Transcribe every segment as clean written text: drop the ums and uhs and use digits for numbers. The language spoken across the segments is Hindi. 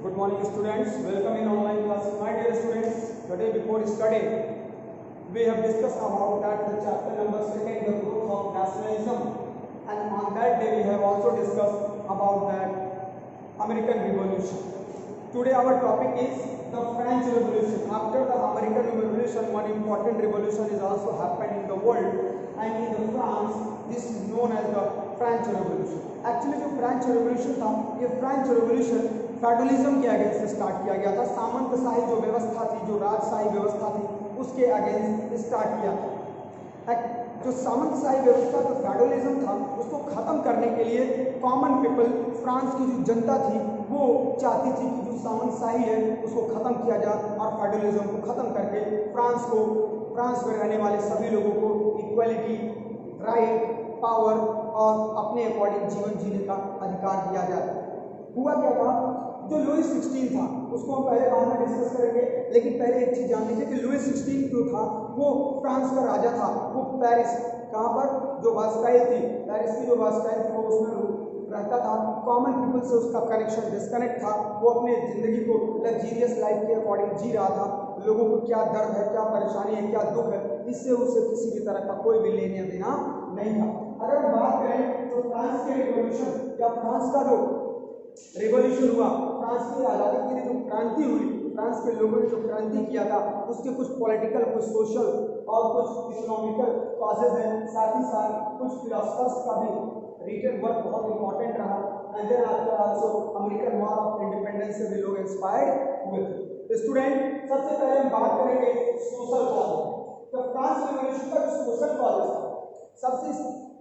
Good morning, students. Welcome in online classes. My dear students, today before study, we have discussed about that the chapter number 2, the growth of nationalism, and on that day we have also discussed about that American Revolution. Today our topic is the French Revolution. After the American Revolution, one important revolution is also happened in the world, and in the France, this is known as the French Revolution. Actually, जो फ्रेंच रेवोल्यूशन था, ये फ्रेंच रेवोल्यूशन फेडरलिज्म के अगेंस्ट स्टार्ट किया गया था। सामंतशाही जो व्यवस्था थी, जो राजशाही व्यवस्था थी, उसके अगेंस्ट स्टार्ट किया था। जो सामंतशाही व्यवस्था जो फेडरलिज्म था, उसको खत्म करने के लिए कॉमन पीपल, फ्रांस की जो जनता थी, वो चाहती थी कि जो सामंतशाही है उसको खत्म किया जाए और फेडरलिज्म को खत्म करके फ्रांस में रहने वाले सभी लोगों को इक्वालिटी, राइट, पावर और अपने अकॉर्डिंग जीवन जीने का अधिकार दिया जाए। हुआ क्या था, जो लुई 16 था उसको हम पहले बाद में डिस्कस करेंगे, लेकिन पहले एक चीज जान लीजिए कि लुई 16 जो था वो फ्रांस का राजा था। वो पेरिस, कहाँ पर, जो बास्टाइल थी, पेरिस की जो बास्टाइल थी वो उसमें रहता था। कॉमन पीपल से उसका कनेक्शन डिस्कनेक्ट था। वो अपने जिंदगी को लग्जीरियस लाइफ के अकॉर्डिंग जी रहा था। लोगों को क्या दर्द है, क्या परेशानी है, क्या दुख है, इससे उसे किसी भी तरह का कोई भी लेना देना नहीं था। अगर हम बात करें तो फ्रांस के रिवॉल्यूशन या फ्रांस का जो रिवॉल्यूशन हुआ, फ्रांस की आज़ादी के लिए जो क्रांति हुई, फ्रांस के लोगों ने जो क्रांति किया था, उसके कुछ पॉलिटिकल, कुछ सोशल और कुछ इकोनॉमिकल कॉजेज हैं। साथ ही साथ कुछ फिलोसफर्स का भी रिटन वर्क बहुत इंपॉर्टेंट रहा। And then after also American War of Independence से भी लोग इंस्पायर्ड हुए थे। स्टूडेंट, सबसे पहले हम बात करेंगे सोशल कॉज। तो फ्रांस रिवॉल्यूशन का जो सोशल कॉज था, सबसे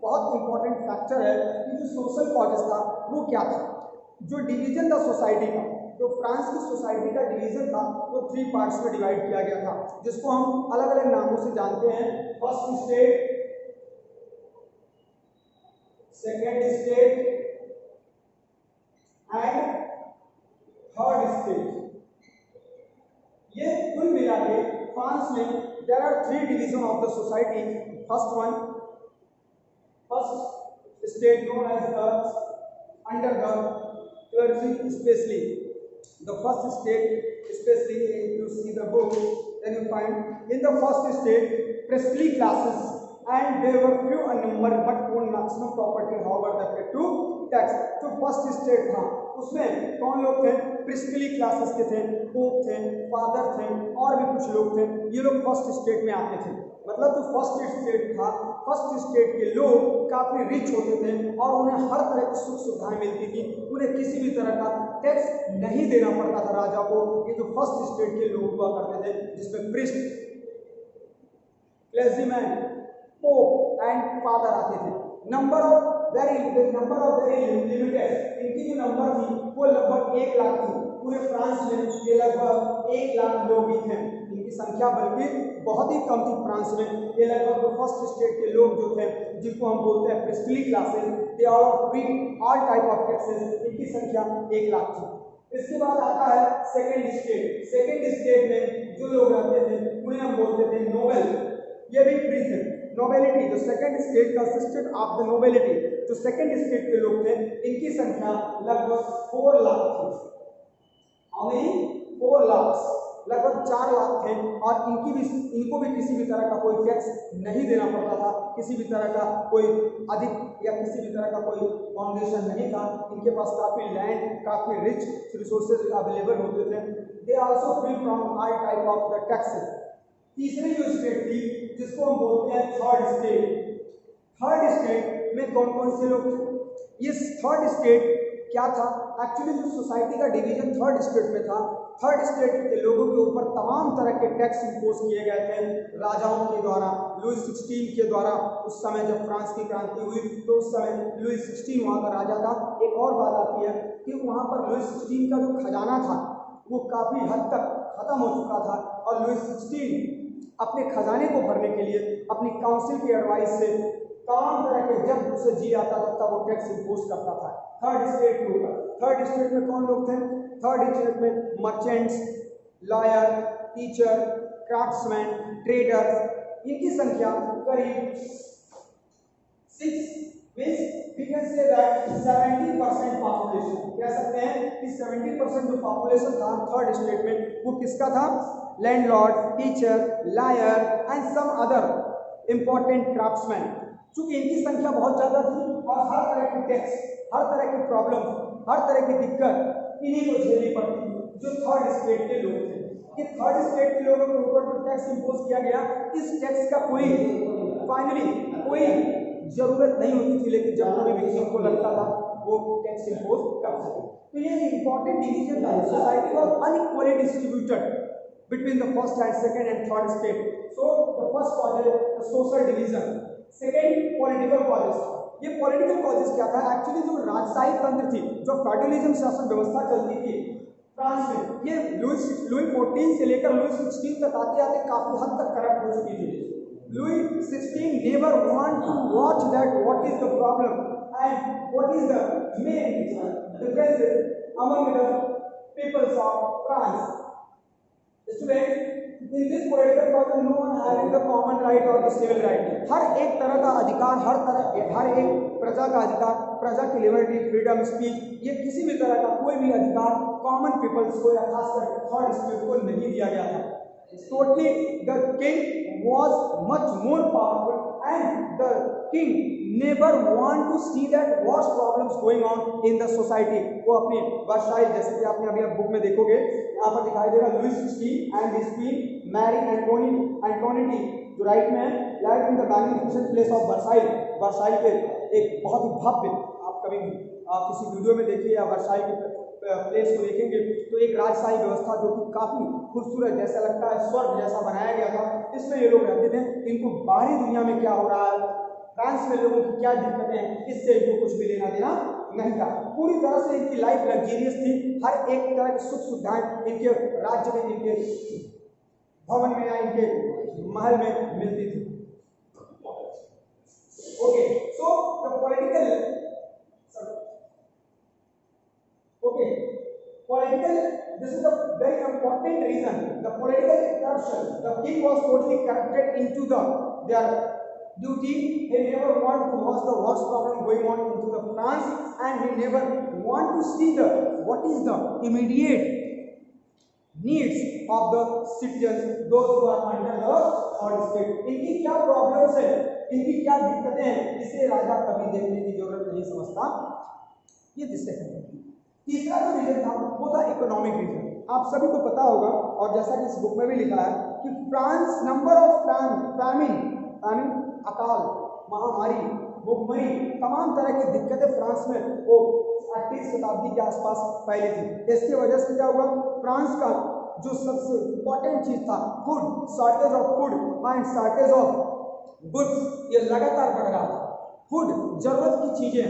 बहुत इंपॉर्टेंट फैक्टर है कि जो सोशल कॉजेज था वो क्या था। जो डिवीजन था सोसाइटी का, जो फ्रांस की सोसाइटी का डिवीजन था, वो 3 पार्ट्स में डिवाइड किया गया था, जिसको हम अलग अलग नामों से जानते हैं। First state, second state and third state. ये कुल मिला के फ्रांस में there are 3 division of the society. First state known as the under the clergy, especially the first state, especially if you see the book, then you find in the first state priestly classes, and there were few unnumbered but owned maximum property, however they paid to tax. तो फर्स्ट स्टेट था, उसमें कौन लोग थे? प्रिस्टली क्लासेस के थे, पोप थे, फादर थे और भी कुछ लोग थे। ये लोग फर्स्ट स्टेट में आते थे। मतलब जो फर्स्ट स्टेट था, फर्स्ट स्टेट के लोग काफी रिच होते थे और उन्हें हर तरह की सुख सुविधाएं मिलती थी। उन्हें किसी भी तरह का टैक्स नहीं देना पड़ता था राजा को। ये जो फर्स्ट स्टेट के लोग हुआ करते थे, जिसमें प्रिस्ट, क्लेर्जीमैन, पोप एंड फादर आते थे। नंबर ऑफ वेरी लिमिटेड, इनकी जो नंबर थी वो लगभग 1 लाख थी। पूरे फ्रांस में ये लगभग 1 लाख लोग ही थे। इनकी संख्या बल्कि बहुत ही कम थी फ्रांस में। ये लगभग फर्स्ट स्टेट के लोग जो थे, जिनको हम बोलते हैं priestly classes, they are free all type of taxes, इनकी संख्या 1 लाख थी। इसके बाद आता है सेकेंड स्टेट। सेकेंड स्टेट में जो लोग रहते थे उन्हें हम बोलते थे नोबेल। ये भी फ्री थे। नोबेलिटी, जो second state consisted of the nobility, जो सेकेंड स्टेट के लोग थे, इनकी संख्या लगभग 4 लाख थी। How many? 4 लाख, लगभग 4 लाख थे। और इनको भी किसी भी तरह का कोई टैक्स नहीं देना पड़ता था। किसी भी तरह का कोई अधिक या किसी भी तरह का कोई फाउंडेशन नहीं था। इनके पास काफी लैंड, काफी रिच रिसोर्सेज अवेलेबल होते थे। They also free from all type of the taxes. तीसरी जो स्टेट थी, जिसको हम बोलते हैं थर्ड स्टेट। थर्ड स्टेट में कौन कौन से लोग थे? ये थर्ड स्टेट क्या था? एक्चुअली जो सोसाइटी का डिवीजन थर्ड स्टेट में था, थर्ड स्टेट के लोगों के ऊपर तमाम तरह के टैक्स इंपोज किए गए थे राजाओं के द्वारा, लुई 16 के द्वारा। उस समय जब फ्रांस की क्रांति हुई तो उस समय लुई 16 वहाँ का राजा था। एक और बात आती है कि वहाँ पर लुई 16 का जो खजाना था वो काफी हद तक खत्म हो चुका था, और लुई 16 अपने खजाने को भरने के लिए अपनी काउंसिल की एडवाइस से तमाम तरह के, जब उसे जी आता तब वो टैक्स इंपोज करता था थर्ड स्टेट के ऊपर। थर्ड स्टेट में कौन लोग थे? थर्ड स्टेट में merchants, lawyer, teacher, craftsman, traders, इनकी संख्या करीब 6 means we can say that 70% population, कह सकते हैं कि 70% जो पॉपुलेशन था थर्ड स्टेट में वो किसका था, landlord, teacher, lawyer and some other important craftsman. चूंकि इनकी संख्या बहुत ज्यादा थी और हर तरह की टैक्स, हर तरह की प्रॉब्लम, हर तरह की दिक्कत इन्हीं को झेलनी पड़ती थी जो थर्ड स्टेट के लोग थे। कि थर्ड स्टेट के लोगों के ऊपर जो टैक्स इंपोज किया गया, इस टैक्स का कोई फाइनली कोई जरूरत नहीं होती थी, लेकिन जब कभी भी किसी को लगता था वो टैक्स इंपोज कर सकते। तो ये इंपॉर्टेंट डिसीजन था। Society was unequally distributed between the first and second and third state. So the first cause is the social division. Second, political causes. ये political causes क्या था? एक्चुअली जो राजशाही तंत्र थी, जो फेडरलिज्म शासन व्यवस्था चलती थी फ्रांस में, ये लुई 14 से लेकर लुई 16 तक आते आते काफी हद तक करप्ट हो चुकी थी। Louis 16 never want to watch that what is the problem and what is the main differences among the peoples of France. Students, in this political cause no one having the common right or the civil right. हर एक तरह का अधिकार, हर एक प्रजा का अधिकार, प्रजा की लिबर्टी, फ्रीडम स्पीच, ये किसी भी तरह का कोई भी अधिकार कॉमन पीपल्स को या खासकर थर्ड स्टेट को नहीं दिया गया था। Totally, the king was much more powerful and the king never want to see that what's problems going on in the society. वो अपनी वर्षाई, जैसे कि आपने अभी बुक में देखोगे यहाँ पर दिखाई देगा Louis 16 and his queen Marie Antoinette जो राइट में है, light in the magnificent place of Versailles. Versailles के एक बहुत ही भव्य, आप कभी किसी वीडियो में देखिए या वर्साइल के प्लेस को देखेंगे तो एक राजशाही व्यवस्था जो कि काफी खूबसूरत, जैसा लगता है स्वर्ग जैसा बनाया गया था। इसमें ये लोग रहते थे। इनको बाहरी दुनिया में क्या हो रहा है, फ्रांस में लोगों की क्या दिक्कतें हैं, इससे इनको कुछ भी लेना देना नहीं था। पूरी तरह से इनकी लाइफ लग्जरियस थी। हर एक तरह की सुख सुविधाएं इनके राज्य में, इनके भवन में या इनके महल में मिलती थी। Okay, so the political this is a very important reason. The political corruption, the king was totally corrupted into their duty. He never want to watch the worst problem going on into the France, and he never want to see what is the immediate needs of the citizens, those who are under the third state. इनकी क्या प्रॉब्लम्स है, इनकी क्या दिक्कतें हैं, इसे राजा कभी देखने की जरूरत नहीं समझता। ये जिससे तीसरा जो रीजन था वो था इकोनॉमिक रीजन। आप सभी को पता होगा और जैसा कि इस बुक में भी लिखा है कि फ्रांस नंबर ऑफ फैमिन, अकाल, महामारी, भूखमरी, तमाम तरह की दिक्कतें फ्रांस में वो 18वीं शताब्दी के आसपास फैली थी। इसकी वजह से क्या हुआ, फ्रांस का जो सबसे इम्पोर्टेंट चीज था food, shortage of food and shortage of goods, ये लगातार बढ़ रहा था। फूड, जरूरत की चीजें,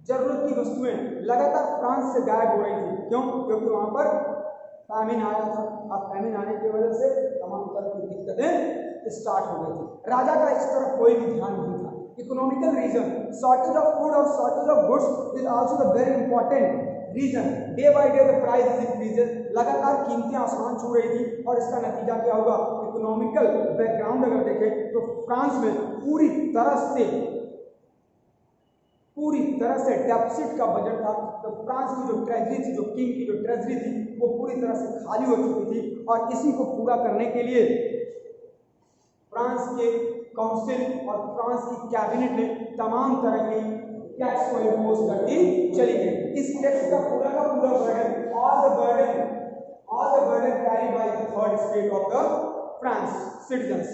जरूरत की वस्तुएं लगातार फ्रांस से गायब हो रही थी। क्यों? क्योंकि वहां पर फैमिन आया था। अब फैमिन आने की वजह से तमाम तरह की दिक्कतें स्टार्ट हो गई थी। राजा का इस तरफ कोई भी ध्यान नहीं था। Economical reason, shortage of food और shortage of goods is also the very important reason. Day by day the price increases, लगातार कीमतें आसमान छू रही थी और इसका नतीजा क्या होगा, इकोनॉमिकल बैकग्राउंड अगर देखें तो फ्रांस में पूरी तरह से डेफिसिट का बजट था। तो फ्रांस की जो ट्रेजरी थी, जो किंग की जो ट्रेजरी थी, वो पूरी तरह से खाली हो चुकी थी और इसी को पूरा करने के लिए फ्रांस के काउंसिल और फ्रांस की कैबिनेट ने तमाम तरह की टैक्स को इम्पोज करती चली गई। इस टैक्स का पूरा का पूरा burden, all the burden carry by the third state of the France citizens,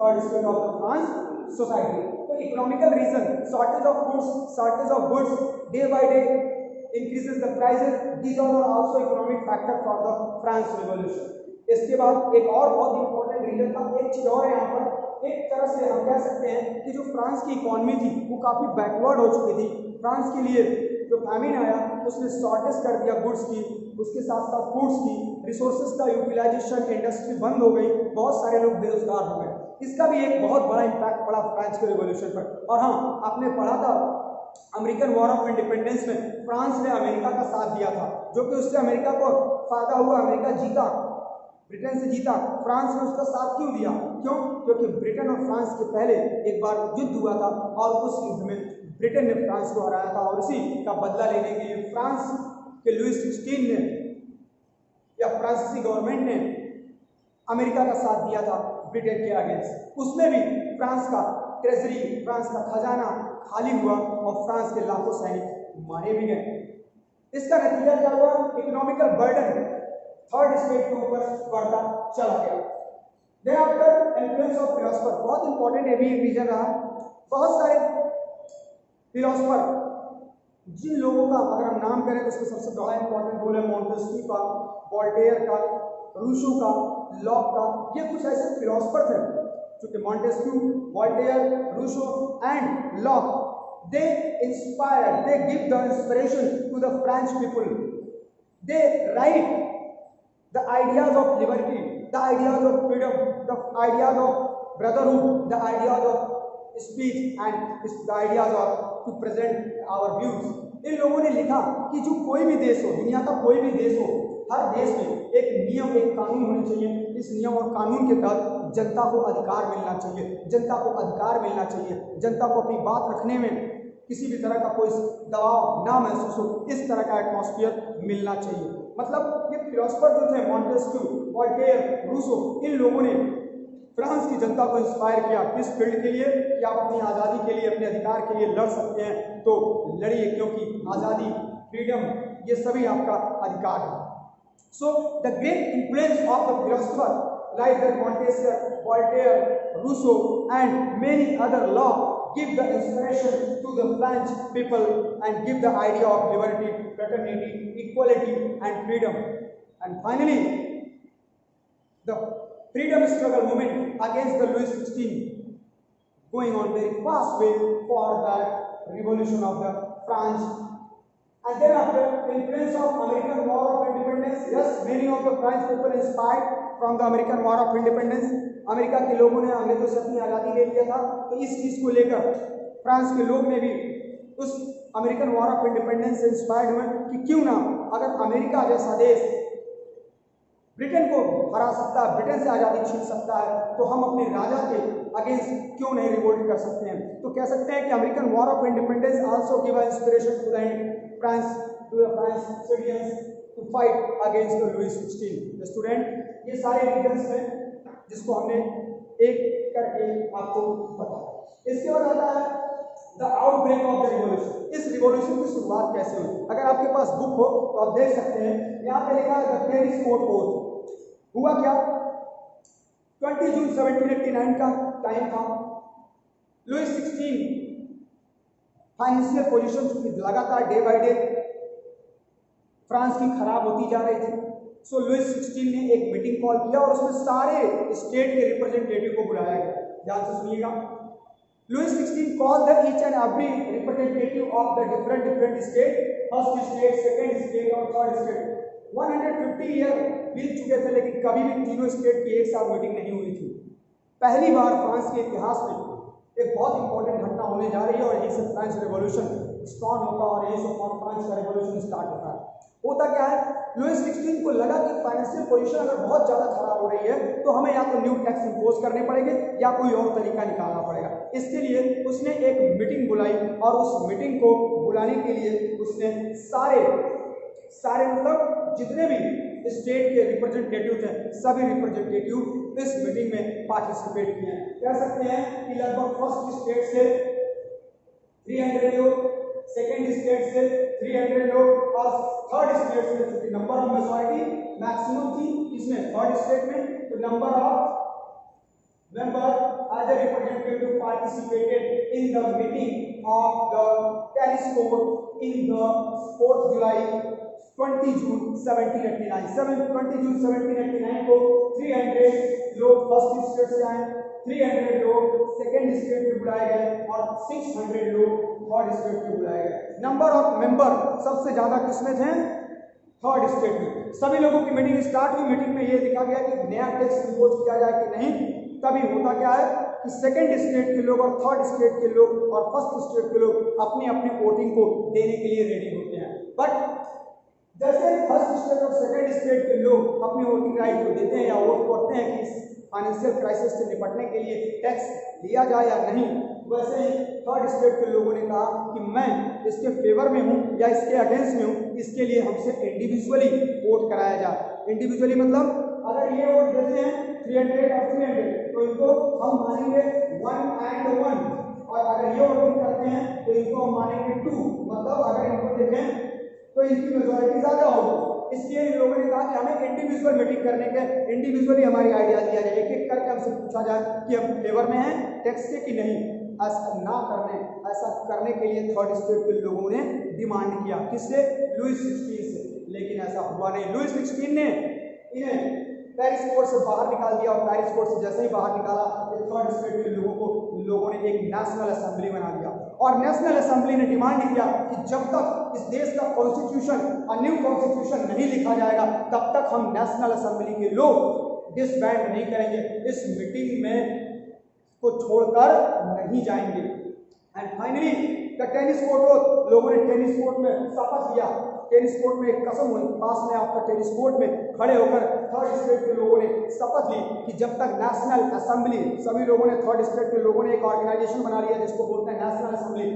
third state of the France society. तो economical reason, shortage of goods, day by day increases the prices, these are also economic factor for the France revolution. इसके बाद एक और बहुत इंपॉर्टेंट रीजन था, एक चीज और है यहाँ पर। एक तरह से हम कह सकते हैं कि जो फ्रांस की इकोनॉमी थी वो काफी बैकवर्ड हो चुकी थी। फ्रांस के लिए जो फैमिन आया उसने शॉर्टेज कर दिया गुड्स की, उसके साथ साथ फूड्स की, रिसोर्सेज का यूटिलाइजेशन, इंडस्ट्री बंद हो गई, बहुत सारे लोग बेरोजगार हो गए। इसका भी एक बहुत बड़ा इम्पैक्ट पड़ा फ्रांस के रिवॉल्यूशन पर। और हाँ, आपने पढ़ा था अमेरिकन वॉर ऑफ इंडिपेंडेंस में फ्रांस ने अमेरिका का साथ दिया था, जो कि उससे अमेरिका को फायदा हुआ। अमेरिका जीता, ब्रिटेन से जीता। फ्रांस ने उसका साथ क्यों दिया? क्यों? क्योंकि ब्रिटेन और फ्रांस के पहले एक बार युद्ध हुआ था और उस युद्ध में ब्रिटेन ने फ्रांस को हराया था और उसी का बदला लेने के लिए फ्रांस कि लुईस 16 ने या फ्रांसीसी गवर्नमेंट ने अमेरिका का साथ दिया था ब्रिटेन के अगेंस्ट, उसमें भी फ्रांस का ट्रेजरी, फ्रांस का खजाना खाली हुआ और फ्रांस के लाखों सैनिक मारे भी गए। इसका नतीजा क्या हुआ? इकोनॉमिकल बर्डन थर्ड स्टेट के ऊपर बढ़ता चला गया। Then after influence of philosopher, बहुत इंपॉर्टेंट है भी एक रीजन रहा। बहुत सारे फिलोसफर, जिन लोगों का अगर हम नाम करें तो उसमें सबसे बड़ा इंपॉर्टेंट रोल है मॉन्टेस्क्यू का, वोल्टेयर का, रूसो का, लॉक का। ये कुछ ऐसे फिलोसफर थे क्योंकि Montesquieu, Voltaire, Rousseau and Locke, they inspire, they give the inspiration to the French people. They write the ideas of liberty, the ideas of freedom, the ideas of brotherhood, the ideas of speech and the ideas of to present our views. इन लोगों ने लिखा कि जो कोई भी देश हो, दुनिया का कोई भी देश हो, हर देश में एक नियम, एक कानून होने चाहिए। इस नियम और कानून के तहत जनता को अधिकार मिलना चाहिए, जनता को अधिकार मिलना चाहिए, जनता को अपनी बात रखने में किसी भी तरह का कोई दबाव ना महसूस हो, इस तरह का एटमॉस्फेयर मिलना चाहिए। मतलब ये फिलोसफर जो थे मॉन्टेस्क्यू, वोल्टेयर, रूसो, इन लोगों ने फ्रांस की जनता को इंस्पायर किया किस फील्ड के लिए कि आप अपनी आज़ादी के लिए, अपने अधिकार के लिए लड़ सकते हैं तो लड़िए, क्योंकि आज़ादी, फ्रीडम, ये सभी आपका अधिकार है। So the great influence of the philosopher like the Montesquieu, Voltaire, Rousseau and many other law give the inspiration to the French people and give the idea of liberty, fraternity, equality and freedom. And finally, the freedom struggle movement against the Louis XVI going on very fast way for the revolution of the France. And then after influence of American War of Independence, yes, many of the French people inspired from the American War of Independence. America के लोगों ने अंग्रेजों से अपनी आज़ादी ले लिया था, तो इस चीज़ को लेकर फ्रांस के लोग ने भी उस अमेरिकन वॉर ऑफ इंडिपेंडेंस से इंस्पायर्ड हुए कि क्यों ना, अगर अमेरिका जैसा देश ब्रिटेन को हरा सकता है, ब्रिटेन से आज़ादी छीन सकता है, तो हम अपने राजा के अगेंस्ट क्यों नहीं रिवोल्ट कर सकते हैं। तो कह सकते हैं कि American War of Independence also give inspiration to the France, to the French citizens to fight against the Louis 16। Student, ये सारे रीजंस हैं जिसको हमने एक करके आपको बताया। इसके बाद आता है the outbreak of the revolution. इस रिवॉल्यूशन की शुरुआत कैसे हुई? अगर आपके पास बुक हो तो आप देख सकते हैं, यहाँ पे लिखा है द पेरिस कोड ओथ। हुआ क्या? 20 जून 1789 का टाइम था। लुईस 16 फाइनेंशियल पोजीशन लगातार डे बाय डे फ्रांस की खराब होती जा रही थी। सो लुईस 16 ने एक मीटिंग कॉल किया और उसमें सारे स्टेट के रिप्रेजेंटेटिव को बुलाया गया। ध्यान से सुनिएगा। Louis 16 called the each and every representative of the different state, first state, second state और third state। 150 ईयर बीत चुके थे लेकिन कभी भी तीनों स्टेट की एक साथ मीटिंग नहीं हुई थी। पहली बार फ्रांस के इतिहास में एक बहुत इंपॉर्टेंट घटना होने जा रही है और यहीं से फ्रेंच रेवोल्यूशन स्टार्ट होता है और यहीं से फ्रांस का रेवोल्यूशन स्टार्ट होता है। होता क्या है, लुईस 16 को लगा कि फाइनेंशियल पोजीशन अगर बहुत ज़्यादा खराब हो रही है तो हमें या तो न्यू टैक्स इंपोज करने पड़ेंगे या कोई और तरीका निकालना पड़ेगा। इसके लिए उसने एक मीटिंग बुलाई और उस मीटिंग को बुलाने के लिए उसने सारे मतलब जितने भी स्टेट के रिप्रेजेंटेटिव थे सभी रिप्रेजेंटेटिव इस मीटिंग में पार्टिसिपेट किए। कह सकते हैं कि लगभग फर्स्ट स्टेट से 300 लोग, सेकेंड स्टेट से 300 लोग और थर्ड स्टेट से, चूंकि नंबर ऑफ मेजॉरिटी मैक्सिमम थी इसमें थर्ड स्टेट में, तो number of member as a representative participated in the meeting of the Paris Court in the 4th July 20 June 1789। 20 जून 1789 को 300 लोग फर्स्ट स्टेट से आए, 300 लोग सेकेंड स्टेट में बुलाए गए और 600 लोग थर्ड स्टेट में बुलाए गए। नंबर ऑफ मेंबर सबसे ज्यादा किसमें थे? थर्ड स्टेट में। सभी लोगों की मीटिंग स्टार्ट हुई। मीटिंग में यह लिखा गया कि नया टैक्स इंपोज किया जाए कि नहीं। तभी होता क्या है कि सेकेंड स्टेट के लोग और थर्ड स्टेट के लोग और फर्स्ट स्टेट के लोग अपनी अपनी वोटिंग को देने के लिए रेडी होते हैं। बट जैसे फर्स्ट स्टेट और सेकेंड स्टेट के लोग अपनी वोटिंग राइट को देते हैं या वोट करते हैं कि इस फाइनेंशियल क्राइसिस से निपटने के लिए टैक्स लिया जाए या नहीं, वैसे ही थर्ड स्टेट के लोगों ने कहा कि मैं इसके फेवर में हूँ या इसके अगेंस्ट में हूँ, इसके लिए हमसे इंडिविजुअली वोट कराया जाए। इंडिविजुअली मतलब अगर ये वोट देते हैं 300 और 300 तो इनको हम मानेंगे 1 and 1, और अगर ये वोटिंग करते हैं तो इनको हम मानेंगे 2, मतलब अगर इनको देखें तो इनकी मेजॉरिटी ज्यादा होगी। इसलिए इन लोगों ने कहा कि हमें इंडिविजुअल मीटिंग करने के, इंडिविजुअली हमारी आइडिया दिया जाए, एक एक करके हमसे पूछा जाए कि हम फेवर में हैं टैक्स के कि नहीं। ऐसा करने के लिए थर्ड स्टेट के लोगों ने डिमांड किया, किससे? लुईस 16 से। लेकिन ऐसा हुआ नहीं। लुईस 16 ने इन्हें पेरिस कोड से बाहर निकाल दिया, और पेरिस कोड से जैसे ही बाहर निकाला थर्ड स्टेट के लोगों ने एक नेशनल असेंबली बना दिया, और नेशनल असेंबली ने डिमांड किया कि जब तक इस देश का कॉन्स्टिट्यूशन, न्यू कॉन्स्टिट्यूशन नहीं लिखा जाएगा तब तक हम नेशनल असेंबली के लोग डिसबैंड नहीं करेंगे, इस मीटिंग में को छोड़कर नहीं जाएंगे। And finally the tennis court, लोगों ने टेनिस कोर्ट में शपथ लिया, टेनिस कोर्ट में एक कसम हुई, पास में आपका टेनिस कोर्ट में खड़े होकर थर्ड स्टेट के लोगों ने शपथ ली कि जब तक नेशनल असेंबली, सभी लोगों ने, थर्ड स्टेट के लोगों ने एक ऑर्गेनाइजेशन बना लिया जिसको बोलते हैं नेशनल असेंबली।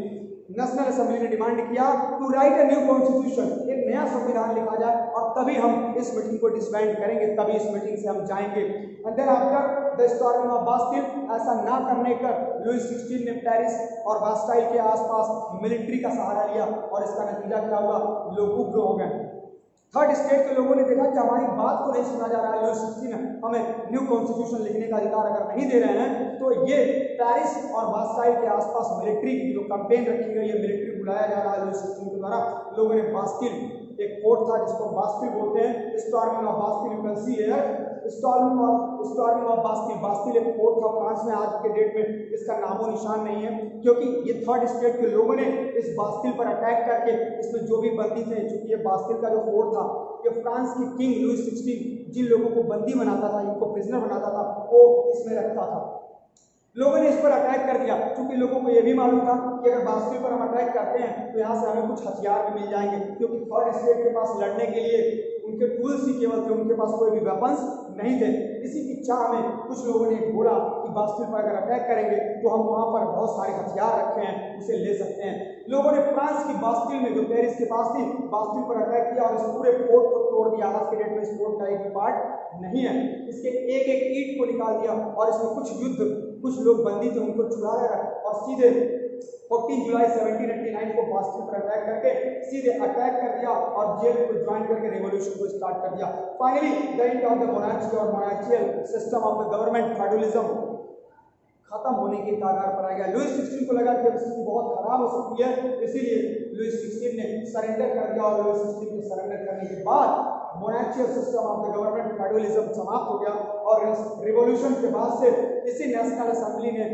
नेशनल असेंबली ने डिमांड किया to write a new constitution, एक नया संविधान लिखा जाए, और तभी हम इस मीटिंग को डिसबैंड करेंगे, तभी इस मीटिंग से हम जाएंगे। And then after the storming of Bastille, ऐसा ना करने पर लुईस 16 ने पेरिस और बास्टाइल के आसपास मिलिट्री का सहारा लिया, और इसका नतीजा क्या हुआ? लोग उग्र हो गए। थर्ड स्टेट के लोगों ने देखा कि हमारी बात को नहीं सुना जा रहा है, लुईस 16 हमें न्यू कॉन्स्टिट्यूशन लिखने का अधिकार अगर नहीं दे रहे हैं, तो ये पेरिस और बास्टाइल के आसपास मिलिट्री की जो कैंपेन रखी गई है, मिलिट्री बुलाया जा रहा है लुईस 16 के द्वारा। लोगों ने बास्टिल, एक फोर्ट था जिसको बास्टिल बोलते हैं, storming of Bastille, you can see here storming of Bastille. Bastille एक फोर्ट था फ्रांस में, आज के डेट में इसका नामो निशान नहीं है, क्योंकि ये थर्ड स्टेट के लोगों ने इस बास्टिल पर अटैक करके इसमें जो भी बंदी थे, चूंकि ये बास्टिल का जो फोर्ट था, ये फ्रांस की किंग लुईस 16 जिन लोगों को बंदी बनाता था, इनको प्रिजनर बनाता था, वो इसमें रखता था। लोगों ने इस पर अटैक कर दिया, क्योंकि लोगों को यह भी मालूम था कि अगर बास्टिल पर हम अटैक करते हैं तो यहाँ से हमें कुछ हथियार भी मिल जाएंगे, क्योंकि थर्ड स्टेट के पास लड़ने के लिए उनके टूल्स ही केवल थे, उनके पास कोई भी वेपन्स नहीं थे। इसी की चाह में कुछ लोगों ने बोला कि बास्टिल पर अगर अटैक करेंगे तो हम वहाँ पर बहुत सारे हथियार रखे हैं, उसे ले सकते हैं। लोगों ने फ्रांस की बास्टिल में, जो पेरिस के पास थी, बास्टिल पर अटैक किया और इस पूरे फोर्ट को तोड़ दिया। आज के डेट में इस फोर्ट का एक भी पार्ट नहीं है, इसके एक एक ईंट को निकाल दिया, और इसमें कुछ लोग बंदी थे उनको छुड़ाया और सीधे 14 जुलाई 1789 को बास्टिल पर अटैक करके सीधे अटैक कर दिया और जेल को ज्वाइन करके रेवोल्यूशन को स्टार्ट कर दिया। Finally the end of the monarchy और monarchial system of the government federalism खत्म होने के कगार पर आ गया। लुईस 16 को लगा कि स्थिति बहुत खराब हो सकती है, इसीलिए लुईस 16 ने सरेंडर कर दिया, और लुईस 16 के सरेंडर करने के बाद monarchial system of the government federalism समाप्त हो गया। और इस रिवॉल्यूशन के बाद से इसी नेशनल असेंबली ने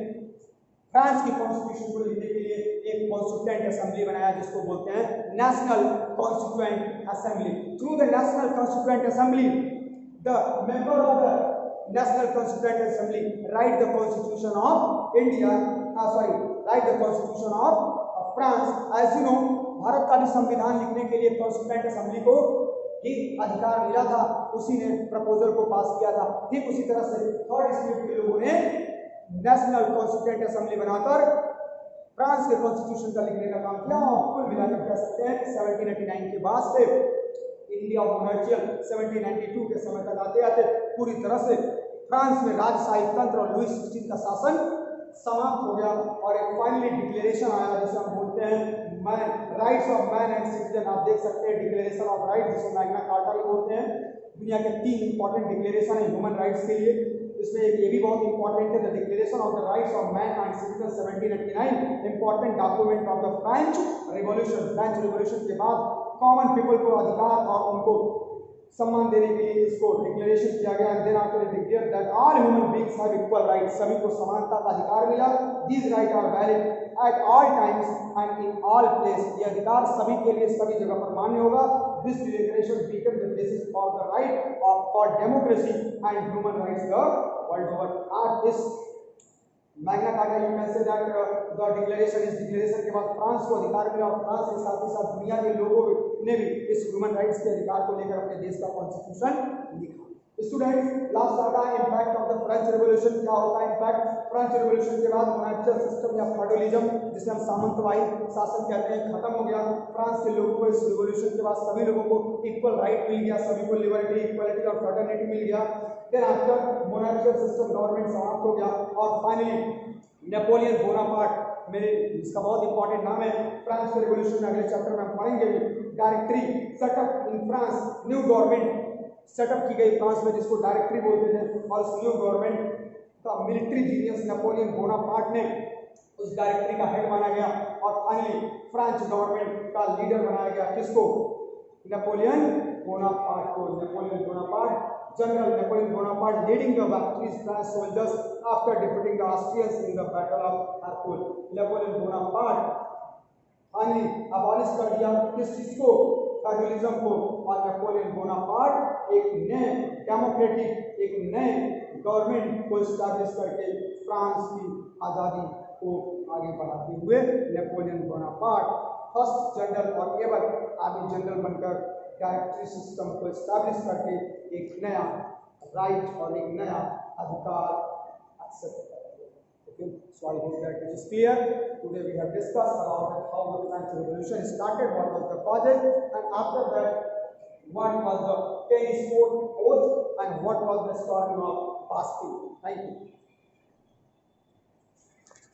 फ्रांस की कॉन्स्टिट्यूशन को लिखने के लिए एक कॉन्स्टिट्यूएंट असेंबली बनाया, जिसको बोलते हैं national constituent assembly. Through the national constituent assembly the member of the national constituent assembly write the constitution of India, write the constitution of France. As you know, Bharat का भी संविधान लिखने के लिए कॉन्स्टिट्यूएंट असेंबली को ही अधिकार मिला था, उसी ने प्रपोजल को पास किया था। ठीक उसी तरह से थर्ड स्टेट के लोगों ने नेशनल कॉन्स्टिट्यूएंट असेंबली बनाकर फ्रांस के कॉन्स्टिट्यूशन का लिखने का काम किया। और कुल मिलाकर कह सकते हैं कि 1789 के बाद से इंडिया मोनार्चियल 1792 के समय तक आते आते पूरी तरह से फ्रांस में राजशाही तंत्र और लुईस 16 का शासन समाप्त हो गया, और एक फाइनली डिक्लेरेशन आया जिसे हम बोलते हैं man rights of man and citizen. आप देख सकते हैं डिक्लेरेशन ऑफ राइट्स, जिसे मैग्ना कार्टा भी बोलते हैं। दुनिया के 3 इंपॉर्टेंट डिक्लेरेशन है ह्यूमन राइट्स के लिए, इसमें ये भी बहुत इंपॉर्टेंट है, the declaration of the rights of man and citizen 1789, important document of the French revolution. French revolution के बाद कॉमन पीपल को अधिकार और उनको सम्मान देने के लिए इसको डिक्लेरेशन किया गया। Then after it declare that all human beings have equal rights, सभी को समानता का अधिकार मिला। These right are valid at all times and in all place, ये अधिकार सभी के लिए सभी जगह पर मान्य होगा। This declaration become the basis for the right of for democracy and human rights the world over. आज इस Magna carta you can say that the declaration, इस डिक्लेरेशन के बाद फ्रांस को अधिकार मिला, और फ्रांस के साथ ही साथ दुनिया के लोगों ने भी इस ह्यूमन राइट्स के अधिकार को लेकर अपने देश का कॉन्स्टिट्यूशन लिखा। स्टूडेंट्स लास्ट आता है impact of the French revolution. क्या होता है इम्पैक्ट? फ्रेंच रेवोल्यूशन के बाद मोनार्चियल सिस्टम या फेडरलिज्म, जिसे हम सामंतवादी शासन कहते हैं, खत्म हो गया। फ्रांस के लोगों को इस रिवोल्यूशन के बाद सभी लोगों को इक्वल राइट मिल गया, सभी को लिबर्टी, इक्वलिटी और फ्रेटर्निटी मिल गया। देन आफ्टर मोनार्चियल सिस्टम गवर्नमेंट समाप्त हो गया और फाइनली नेपोलियन बोनापार्ट, मेरे इसका बहुत इंपॉर्टेंट नाम है, फ्रांस के रिवोल्यूशन में अगले चैप्टर में हम पढ़ेंगे भी। Directory setup in France, new government setup की गई फ्रांस में, जिसको डायरेक्टरी बोलते थे। और उस न्यू गवर्नमेंट का मिलिट्री जीनियस नेपोलियन बोनापार्ट ने उस डायरेक्टरी का हेड माना गया और फाइनली फ्रेंच गवर्नमेंट का लीडर बनाया गया। किसको? नेपोलियन बोनापार्ट को। Napoleon Bonaparte, General Napoleon Bonaparte leading the victorious French soldiers after defeating the Austrians in the Battle of Hurlbut. Napoleon Bonaparte finally abolish कर दिया किस चीज को? फेडरलिज्म को। और नेपोलियन बोनापार्ट एक नए डेमोक्रेटिक, एक नए गवर्नमेंट को स्टैब्लिश करके फ्रांस की आज़ादी को आगे बढ़ाते हुए नेपोलियन बोनापार्ट फर्स्ट जनरल और एवर आर्मी जनरल बनकर डायरेक्टरी सिस्टम को स्टैब्लिश करके एक नया राइट और एक नया अधिकार एक्सेप्ट करते हैं। Okay, so I hope that it is clear. Today we have discussed about how the French Revolution started, what was the causes, and after that what was the tennis court oath and what was the story of Bastille. Thank you.